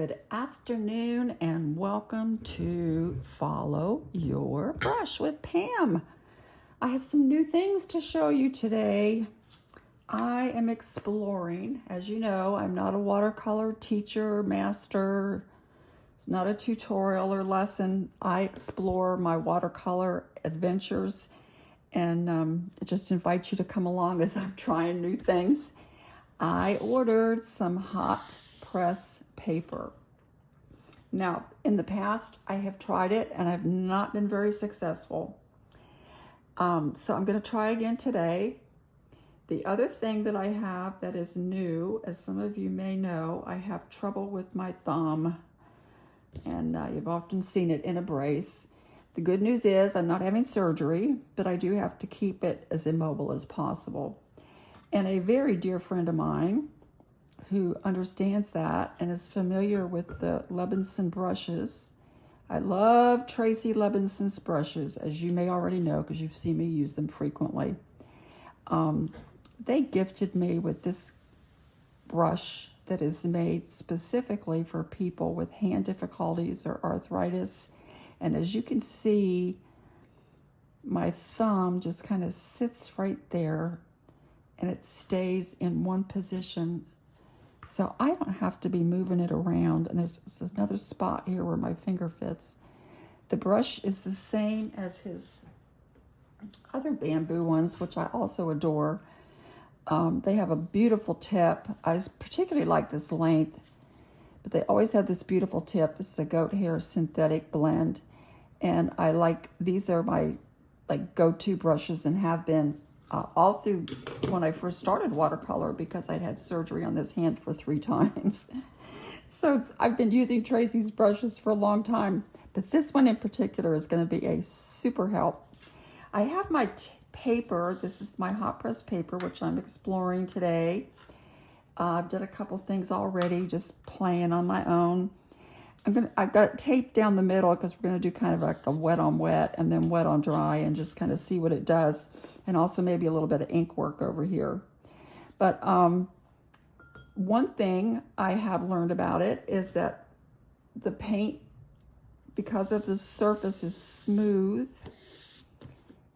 Good afternoon and welcome to Follow Your Brush with Pam. I have some new things to show you today. I am exploring, as you know, I'm not a watercolor teacher, master. It's not a tutorial or lesson. I explore my watercolor adventures and just invite you to come along as I'm trying new things. I ordered some hot press paper. Now, in the past, I have tried it and I've not been very successful. So I'm going to try again today. The other thing that I have that is new, as some of you may know, I have trouble with my thumb, and you've often seen it in a brace. The good news is I'm not having surgery, but I do have to keep it as immobile as possible. And a very dear friend of mine who understands that and is familiar with the Lebenzon brushes. I love Tracy Lebenzon's brushes, as you may already know because you've seen me use them frequently. They gifted me with this brush that is made specifically for people with hand difficulties or arthritis. And as you can see, my thumb just kind of sits right there and it stays in one position. So I don't have to be moving it around. And there's another spot here where my finger fits. The brush is the same as his other bamboo ones, which I also adore. They have a beautiful tip. I particularly like this length, but they always have this beautiful tip. This is a goat hair synthetic blend. And these are my go-to brushes and have been all through when I first started watercolor, because I'd had surgery on this hand for 3 times. So I've been using Tracy's brushes for a long time, but this one in particular is going to be a super help. I have my paper. This is my hot press paper, which I'm exploring today. I've done a couple things already, just playing on my own. I've got it taped down the middle because we're going to do kind of like a wet on wet and then wet on dry and just kind of see what it does. And also maybe a little bit of ink work over here. But one thing I have learned about it is that the paint, because of the surface is smooth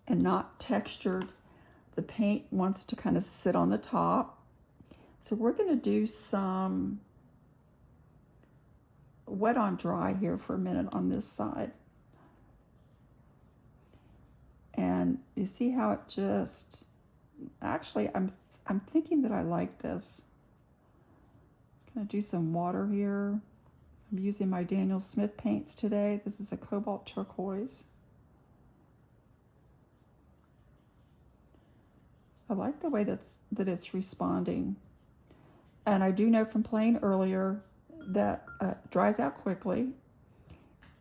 and not textured, the paint wants to kind of sit on the top. So we're going to do some wet on dry here for a minute on this side. And you see how it just, actually I'm thinking that I like this. I'm gonna do some water here. I'm using my Daniel Smith paints today. This is a cobalt turquoise. I like the way that it's responding. And I do know from playing earlier that dries out quickly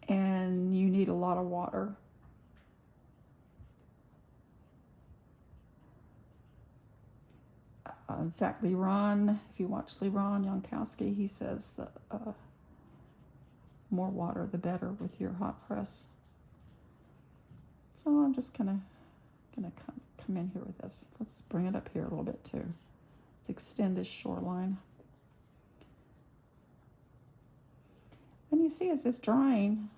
and you need a lot of water. In fact, Leron, if you watch Leron Yankowski, he says that more water the better with your hot press. So I'm just gonna come in here with this. Let's bring it up here a little bit too. Let's extend this shoreline. And you see as it's drying,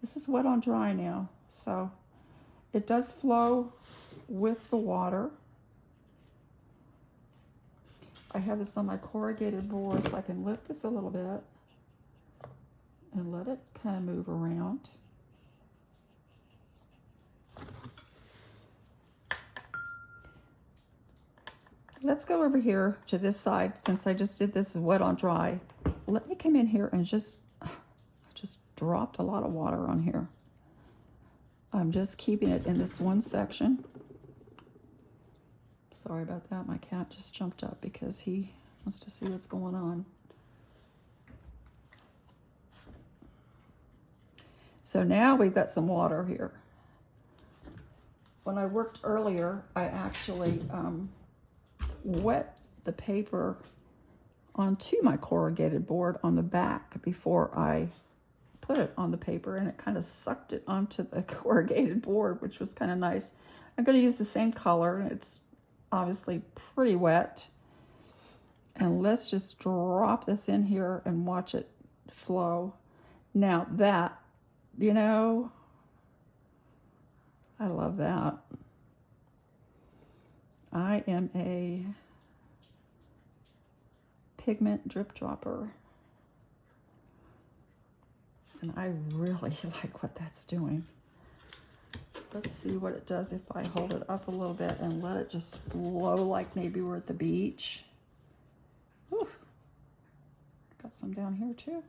this is wet on dry now, so it does flow with the water. I have this on my corrugated board, so I can lift this a little bit and let it kind of move around. Let's go over here to this side. Since I just did this wet on dry, let me come in here and I just dropped a lot of water on here. I'm just keeping it in this one section. Sorry about that. My cat just jumped up because he wants to see what's going on. So now we've got some water here. When I worked earlier, I actually wet the paper onto my corrugated board on the back before I put it on the paper, and it kind of sucked it onto the corrugated board, which was kind of nice. I'm going to use the same color. It's obviously pretty wet. And let's just drop this in here and watch it flow. Now that, you know, I love that. I am a pigment drip dropper. And I really like what that's doing. Let's see what it does if I hold it up a little bit and let it just flow like maybe we're at the beach. Oof. Got some down here too.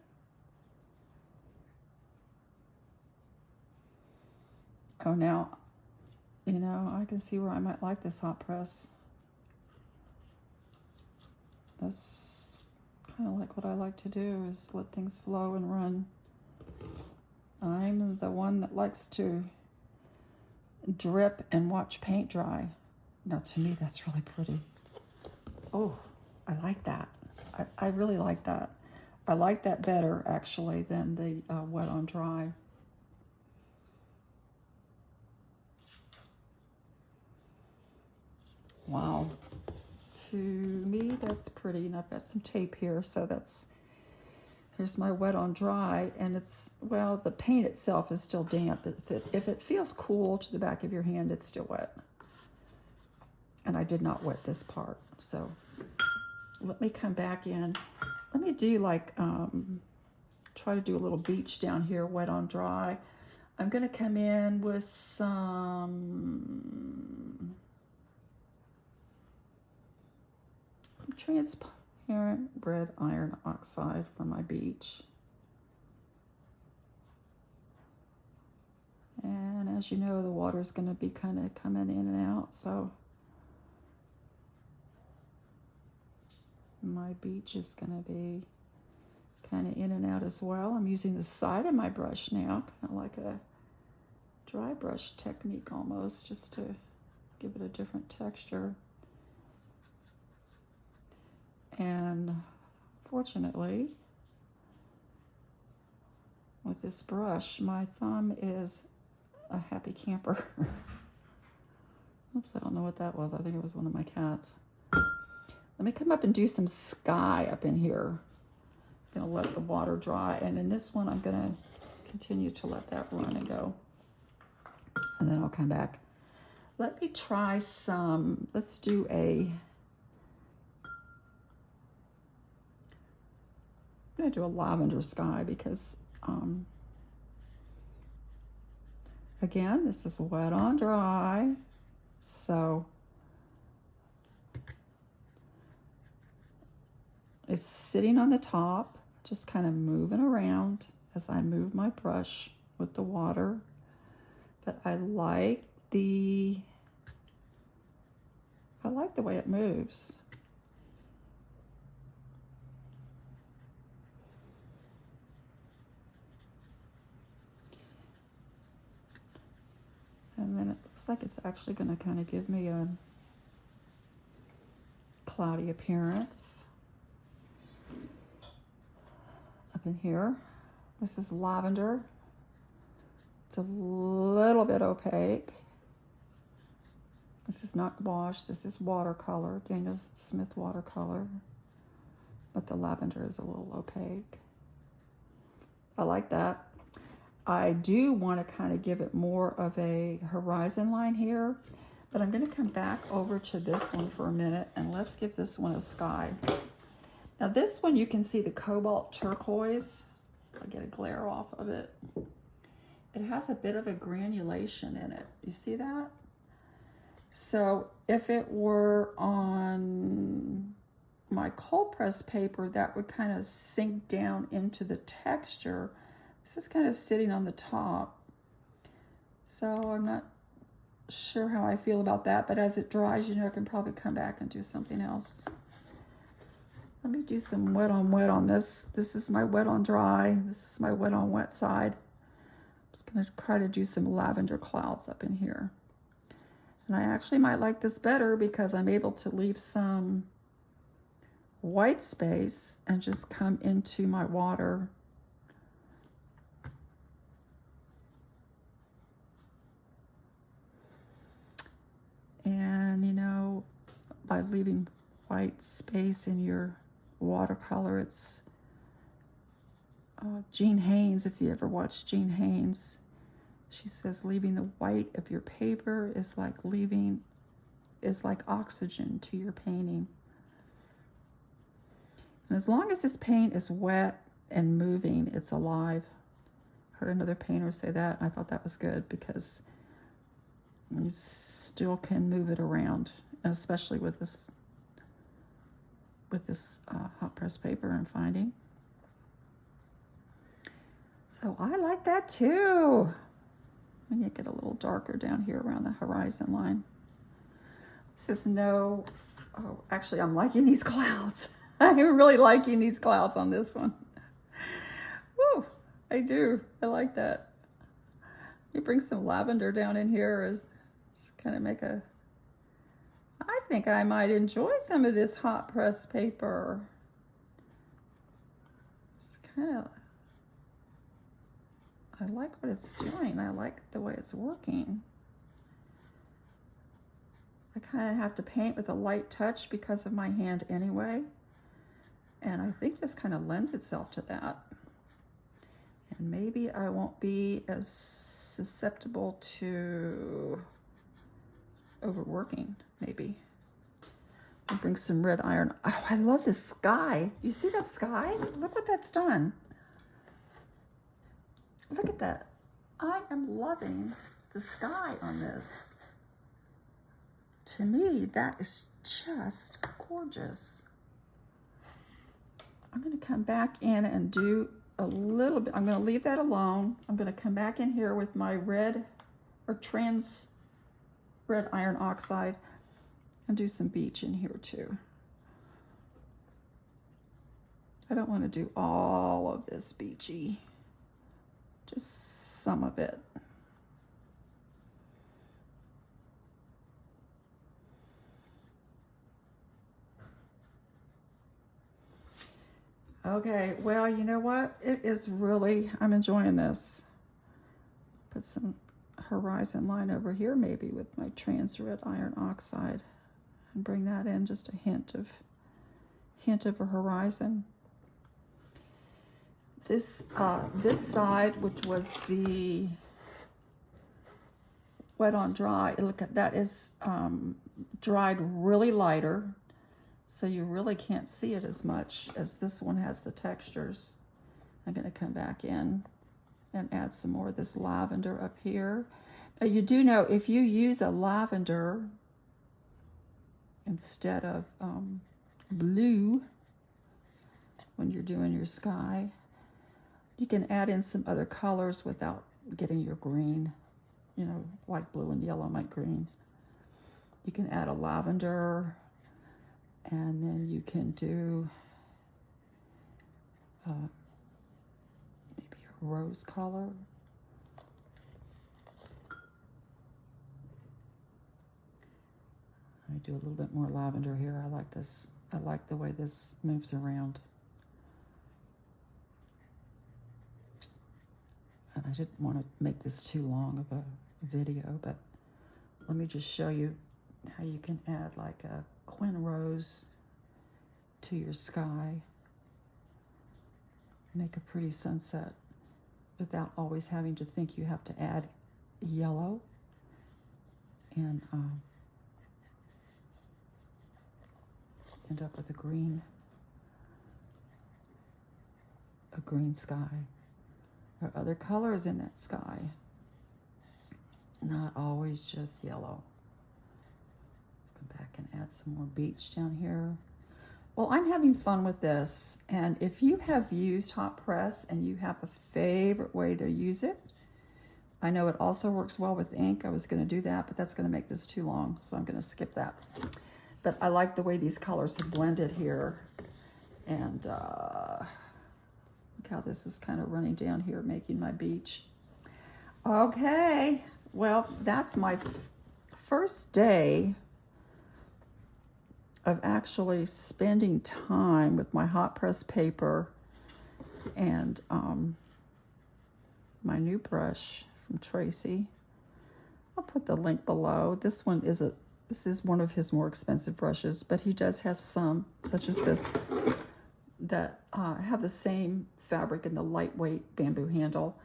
Oh, now, you know, I can see where I might like this hot press. That's kind of like what I like to do, is let things flow and run. I'm the one that likes to drip and watch paint dry. Now, to me, that's really pretty. Oh, I like that. I really like that. I like that better, actually, than the wet on dry. Wow. To me, that's pretty. And I've got some tape here, so here's my wet on dry, and it's, well, the paint itself is still damp. If it feels cool to the back of your hand, it's still wet. And I did not wet this part, so let me come back in. Let me do like, try to do a little beach down here, wet on dry. I'm gonna come in with some transparent red iron oxide for my beach. And as you know, the water's going to be kind of coming in and out, so my beach is going to be kind of in and out as well. I'm using the side of my brush now, kind of like a dry brush technique almost, just to give it a different texture. And fortunately, with this brush, my thumb is a happy camper. Oops, I don't know what that was. I think it was one of my cats. Let me come up and do some sky up in here. I'm gonna let the water dry. And in this one, I'm gonna just continue to let that run and go. And then I'll come back. Let me try some, let's do I'm gonna do a lavender sky because, again, this is wet on dry, so it's sitting on the top, just kind of moving around as I move my brush with the water. But I like the way it moves. And then it looks like it's actually going to kind of give me a cloudy appearance up in here. This is lavender. It's a little bit opaque. This is not wash, this is watercolor, Daniel Smith watercolor. But the lavender is a little opaque. I like that. I do want to kind of give it more of a horizon line here, but I'm going to come back over to this one for a minute, and let's give this one a sky. Now this one, you can see the cobalt turquoise. I'll get a glare off of it. It has a bit of a granulation in it. You see that? So if it were on my cold press paper, that would kind of sink down into the texture. This is kind of sitting on the top. So I'm not sure how I feel about that, but as it dries, you know, I can probably come back and do something else. Let me do some wet on this. This is my wet on dry. This is my wet on wet side. I'm just gonna try to do some lavender clouds up in here. And I actually might like this better because I'm able to leave some white space and just come into my water. And, you know, by leaving white space in your watercolor. It's Jean Haynes, if you ever watched Jean Haynes. She says leaving the white of your paper is like oxygen to your painting. And as long as this paint is wet and moving, it's alive. Heard another painter say that, and I thought that was good because you still can move it around, and especially with this hot press paper I'm finding. So I like that too. I'm gonna get a little darker down here around the horizon line. This is actually I'm liking these clouds. I'm really liking these clouds on this one. Woo, I do. I like that. You bring some lavender down in here as kind of make a, I think I might enjoy some of this hot press paper. It's kind of, I like what it's doing. I like the way it's working. I kind of have to paint with a light touch because of my hand anyway. And I think this kind of lends itself to that. And maybe I won't be as susceptible to overworking, maybe. I'll bring some red iron. Oh, I love this sky. You see that sky? Look what that's done. Look at that. I am loving the sky on this. To me, that is just gorgeous. I'm going to come back in and do a little bit. I'm going to leave that alone. I'm going to come back in here with my red or trans red iron oxide and do some beach in here too. I don't want to do all of this beachy, just some of it. Okay, well, you know what? It is really, I'm enjoying this. Put some horizon line over here maybe with my trans red iron oxide and bring that in, just a hint of a horizon. This side, which was the wet on dry, look at that, is dried really lighter, so you really can't see it as much as this one has the textures. I'm going to come back in and add some more of this lavender up here. Now you do know if you use a lavender instead of blue when you're doing your sky, you can add in some other colors without getting your green, you know, like blue and yellow, like green. You can add a lavender, and then you can do maybe a rose color. Let me do a little bit more lavender here. I like this. I like the way this moves around. And I didn't want to make this too long of a video, but let me just show you how you can add like a Quin rose to your sky. Make a pretty sunset without always having to think you have to add yellow. And end up with a green sky. There are other colors in that sky, not always just yellow. Let's come back and add some more beach down here. Well, I'm having fun with this, and if you have used hot press and you have a favorite way to use it, I know it also works well with ink. I was going to do that, but that's going to make this too long, so I'm going to skip that. But I like the way these colors have blended here, and look how this is kind of running down here, making my beach. Okay, well, that's my first day of actually spending time with my hot press paper and my new brush from Tracy. I'll put the link below. This is one of his more expensive brushes, but he does have some, such as this that have the same fabric and the lightweight bamboo handle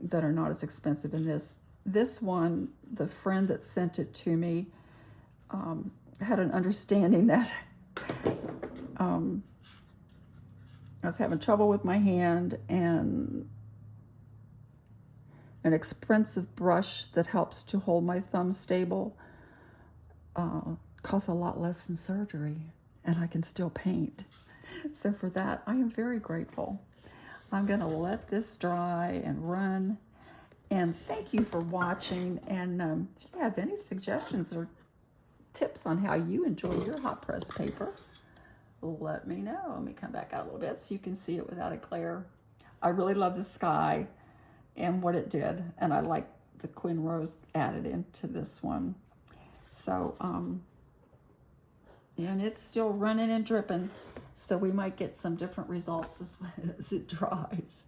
that are not as expensive in this. This one, the friend that sent it to me had an understanding that I was having trouble with my hand, and an expensive brush that helps to hold my thumb stable costs a lot less than surgery, and I can still paint. So for that, I am very grateful. I'm going to let this dry and run. And thank you for watching. And if you have any suggestions or tips on how you enjoy your hot press paper, let me know. Let me come back out a little bit so you can see it without a glare. I really love the sky and what it did. And I like the Quinn Rose added into this one. So, and it's still running and dripping. So we might get some different results as it dries.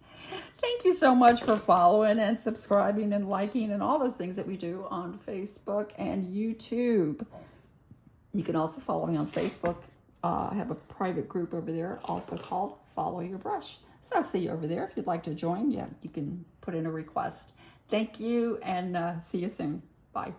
Thank you so much for following and subscribing and liking and all those things that we do on Facebook and YouTube. You can also follow me on Facebook. I have a private group over there also called Follow Your Brush. So I'll see you over there. If you'd like to join, you can put in a request. Thank you, and see you soon. Bye.